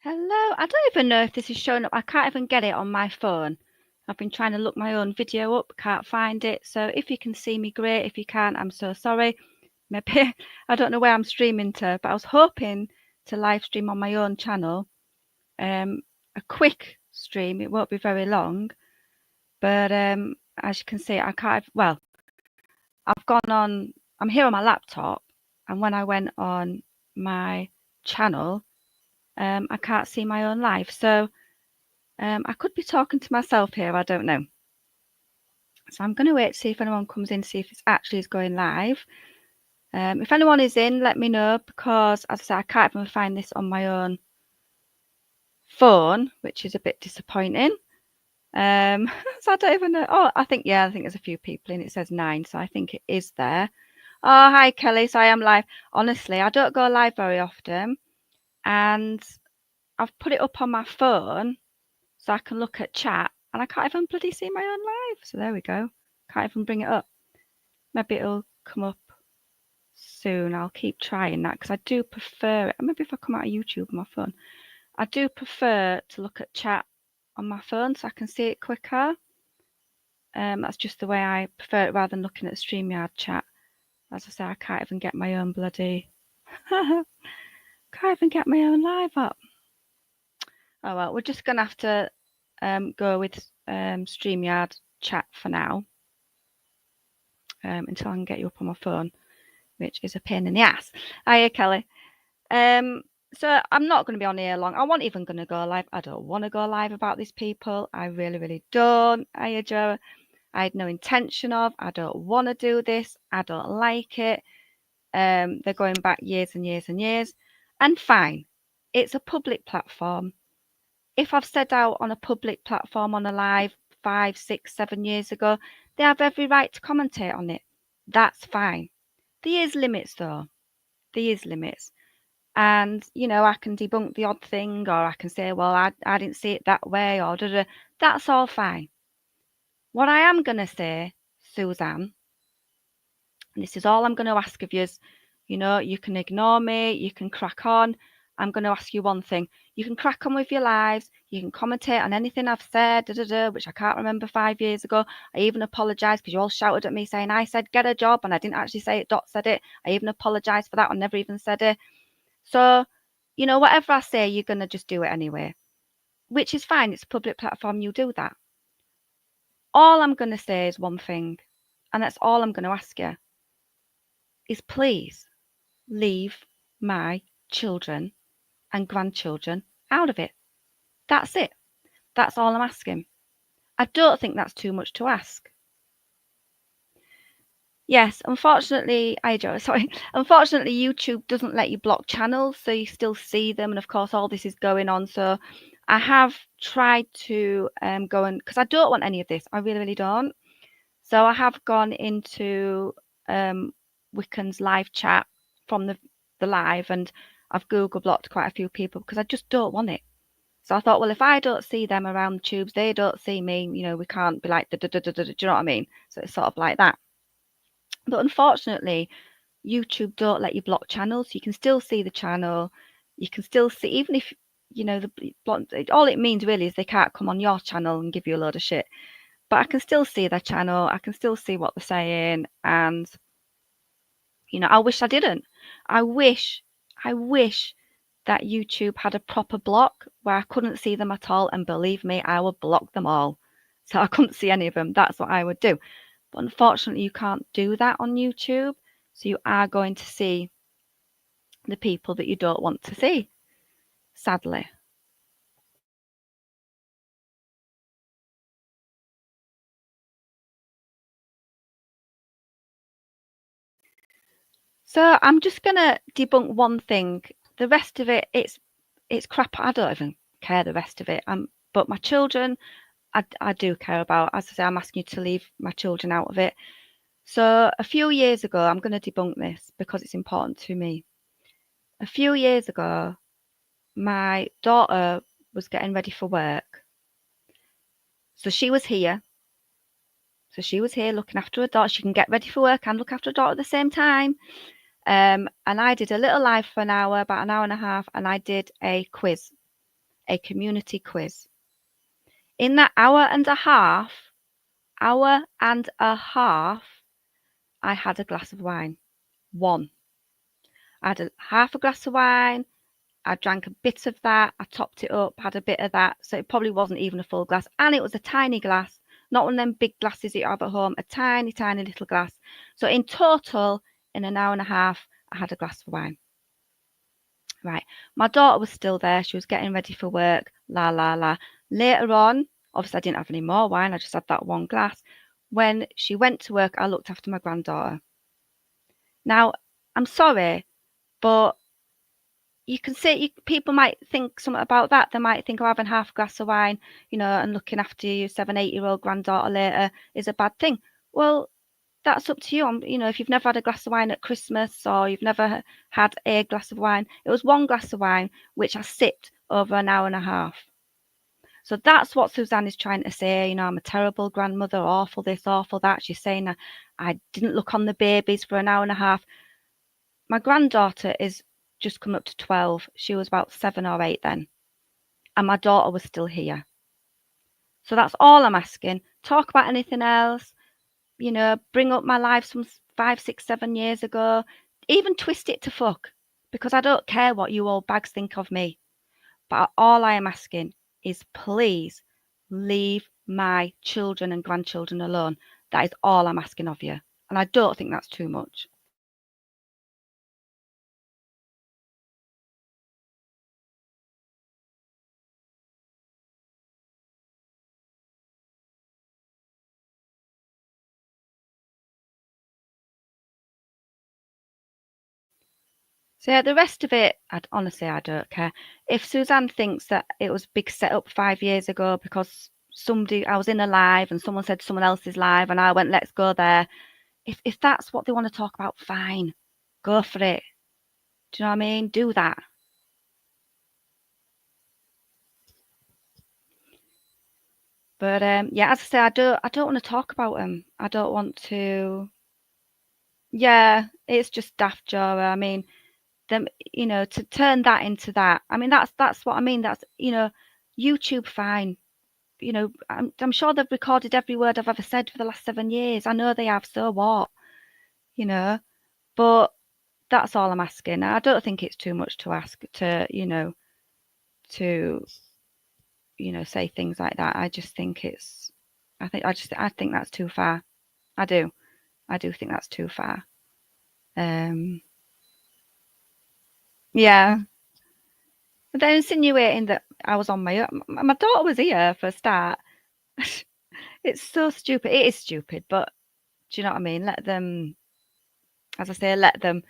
Hello, I don't even know if this is showing up. I can't even get it on my phone. I've been trying to look my own video up, can't find it. So if you can see me, great. If you can't, I'm so sorry. Maybe I don't know where I'm streaming to, but I was hoping to live stream on my own channel. A quick stream, it won't be very long. But as you can see, I can't, well, I've gone on, I'm here on my laptop, and when I went on my channel, I can't see my own live. So I could be talking to myself here, I don't know. So I'm going to wait to see if anyone comes in, see if this actually is going live. If anyone is in, let me know, because as I say, I can't even find this on my own phone, which is a bit disappointing. So I don't even know. Oh, I think there's a few people in. It says 9, so I think it is there. Oh, hi, Kelly. So I am live. Honestly, I don't go live very often, and I've put it up on my phone so I can look at chat, and I can't even bloody see my own live. So there we go. Can't even bring it up. Maybe it'll come up soon. I'll keep trying that because I do prefer it. Maybe if I come out of YouTube on my phone, I do prefer to look at chat on my phone so I can see it quicker. That's just the way I prefer it rather than looking at StreamYard chat. As I say, I can't even get my own bloody... can't even get my own live up. Oh well, we're just going to have to go with StreamYard chat for now. Until I can get you up on my phone, which is a pain in the ass. Hiya, Kelly. So I'm not going to be on here long. I wasn't even going to go live. I don't want to go live about these people. I really, really don't. Hiya, Joe. I had no intention of. I don't want to do this. I don't like it. They're going back years and years and years. And fine. It's a public platform. If I've said out on a public platform on a live 5, 6, 7 years ago, they have every right to commentate on it. That's fine. There is limits though. There is limits. And, you know, I can debunk the odd thing, or I can say, well, I didn't see it that way, or da-da. That's all fine. What I am going to say, Suzanne, and this is all I'm going to ask of you, you know, you can ignore me, you can crack on. I'm going to ask you one thing. You can crack on with your lives. You can commentate on anything I've said, which I can't remember 5 years ago. I even apologise because you all shouted at me saying I said get a job and I didn't actually say it. Dot said it. I even apologised for that. I never even said it. So, you know, whatever I say, you're going to just do it anyway, which is fine. It's a public platform. You do that. All I'm going to say is one thing, and that's all I'm going to ask you, is please leave my children and grandchildren out of it. That's it. That's all I'm asking. I don't think that's too much to ask. Yes, unfortunately, unfortunately, YouTube doesn't let you block channels, so you still see them. And of course, all this is going on. So I have tried to go and, because I don't want any of this. I really, really don't. So I have gone into Wiccan's live chat from the live, and I've Google blocked quite a few people because I just don't want it. So I thought, well, if I don't see them around the tubes, they don't see me. You know, we can't be like, do you know what I mean? So it's sort of like that. But unfortunately, YouTube don't let you block channels. You can still see the channel. You can still see, even if, you know, all it means really is they can't come on your channel and give you a load of shit. But I can still see their channel. I can still see what they're saying. And, you know, I wish I didn't. I wish that YouTube had a proper block where I couldn't see them at all. And believe me, I would block them all. So I couldn't see any of them. That's what I would do. But unfortunately, you can't do that on YouTube. So you are going to see the people that you don't want to see, sadly. So I'm just going to debunk one thing. The rest of it, it's crap. I don't even care the rest of it. But my children, I do care about. As I say, I'm asking you to leave my children out of it. So a few years ago, I'm going to debunk this because it's important to me. A few years ago, my daughter was getting ready for work. So she was here. So she was here looking after her daughter. She can get ready for work and look after her daughter at the same time. And I did a little live for an hour, about an hour and a half, and I did a quiz. a community quiz. In that hour and a half, I had a glass of wine. One. I had half a glass of wine. I drank a bit of that. I topped it up, had a bit of that. So it probably wasn't even a full glass. And it was a tiny glass, not one of them big glasses that you have at home, a tiny, tiny little glass. So in total, in an hour and a half, I had a glass of wine. Right. My daughter was still there. She was getting ready for work. La, la, la. Later on, obviously I didn't have any more wine. I just had that one glass. When she went to work, I looked after my granddaughter. Now, I'm sorry, but you can see people might think something about that. They might think, oh, having half a glass of wine, and looking after your 7, 8-year-old granddaughter later is a bad thing. Well, that's up to you. If you've never had a glass of wine at Christmas or you've never had a glass of wine, it was one glass of wine which I sipped over an hour and a half. So that's what Suzanne is trying to say. I'm a terrible grandmother, awful this, awful that. She's saying I didn't look on the babies for an hour and a half. My granddaughter is just come up to 12. She was about 7 or 8 then. And my daughter was still here. So that's all I'm asking. Talk about anything else. Bring up my life from 5, 6, 7 years ago. Even twist it to fuck. Because I don't care what you old bags think of me. But all I am asking is please leave my children and grandchildren alone. That is all I'm asking of you. And I don't think that's too much. So yeah, the rest of it, honestly, I don't care. If Suzanne thinks that it was big setup 5 years ago because I was in a live and someone said someone else's live and I went, let's go there. If that's what they want to talk about, fine, go for it. Do you know what I mean? Do that. But yeah, as I say, I don't want to talk about them. I don't want to. Yeah, it's just daft, Joe. I mean, them, to turn that into that. I mean, that's what I mean. That's YouTube, fine. I'm sure they've recorded every word I've ever said for the last 7 years. I know they have. So what? But that's all I'm asking. I don't think it's too much to ask to say things like that. I just think I think that's too far. I do think that's too far. Yeah. But they're insinuating that I was on my own. My daughter was here for a start. It's so stupid. It is stupid, but do you know what I mean? Let them, as I say, let them.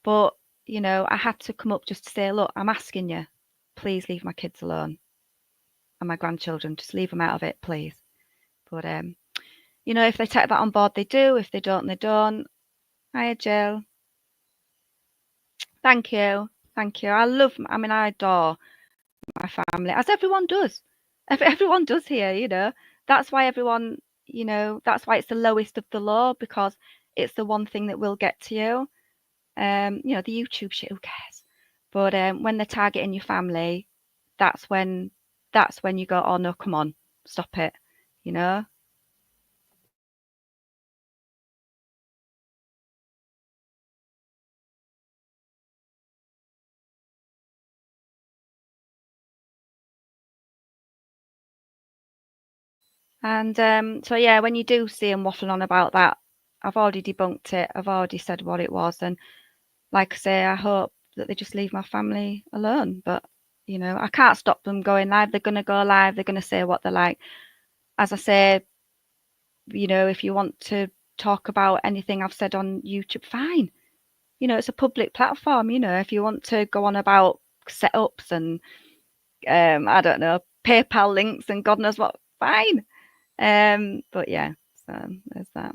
But, I had to come up just to say, look, I'm asking you, please leave my kids alone and my grandchildren. Just leave them out of it, please. But, if they take that on board, they do. If they don't, they don't. Hiya, Jill. Thank you. Thank you. I adore my family, as everyone does. Everyone does here. That's why that's why it's the lowest of the low, because it's the one thing that will get to you. The YouTube shit, who cares? But when they're targeting your family, that's when you go, oh no, come on, stop it, you know. And so yeah, when you do see them waffling on about that, I've already debunked it. I've already said what it was, and like I say, I hope that they just leave my family alone. But I can't stop them going live. They're gonna go live. They're gonna say what they like. As I say, if you want to talk about anything I've said on YouTube, fine. It's a public platform. If you want to go on about setups and I don't know, PayPal links and God knows what, fine. But yeah, so there's that.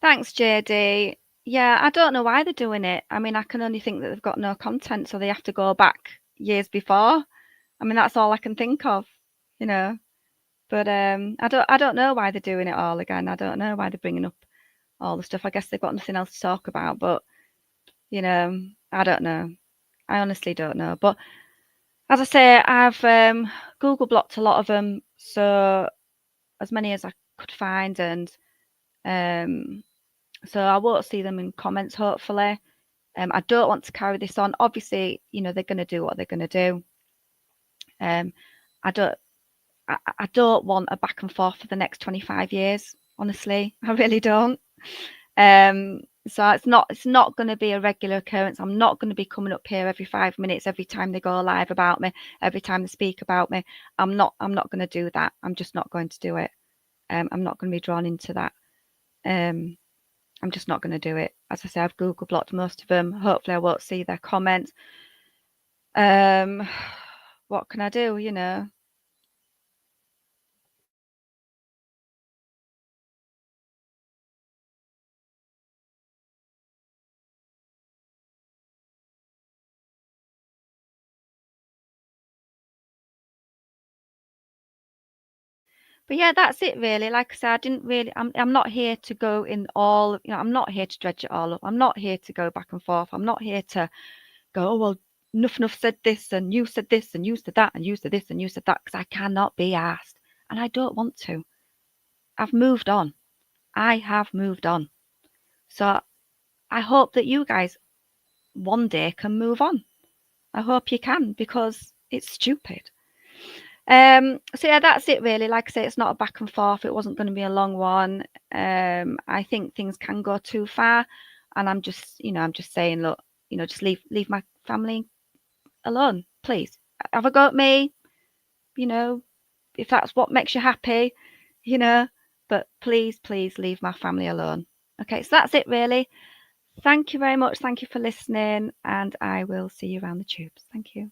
Thanks, JD. Yeah, I don't know why they're doing it. I mean, I can only think that they've got no content, so they have to go back years before. I mean, that's all I can think of, you know. But I don't know why they're doing it all again. I don't know why they're bringing up all the stuff. I guess they've got nothing else to talk about. But I don't know. I honestly don't know. But as I say, I've Google blocked a lot of them, so as many as I could find, and so I won't see them in comments. Hopefully, I don't want to carry this on. Obviously, they're going to do what they're going to do. I don't. I don't want a back and forth for the next 25 years. Honestly, I really don't. So it's not going to be a regular occurrence. I'm not going to be coming up here every 5 minutes, every time they go live about me, every time they speak about me. I'm not going to do that. I'm just not going to do it. I'm not going to be drawn into that. I'm just not going to do it. As I say, I've Google blocked most of them. Hopefully I won't see their comments. What can I do, But yeah, that's it really. Like I said, I didn't really. I'm not here to go in all. I'm not here to dredge it all up. I'm not here to go back and forth. I'm not here to go. Oh well, Nuff said this, and you said this, and you said that, and you said this, and you said that. Because I cannot be asked, and I don't want to. I've moved on. I have moved on. So I hope that you guys one day can move on. I hope you can because it's stupid. So yeah, that's it really. Like I say, it's not a back and forth. It wasn't going to be a long one. I think things can go too far, and I'm just saying, look, just leave my family alone, please. Have a go at me, if that's what makes you happy, you know. But please, please leave my family alone. Okay, so that's it really. Thank you very much. Thank you for listening, and I will see you around the tubes. Thank you.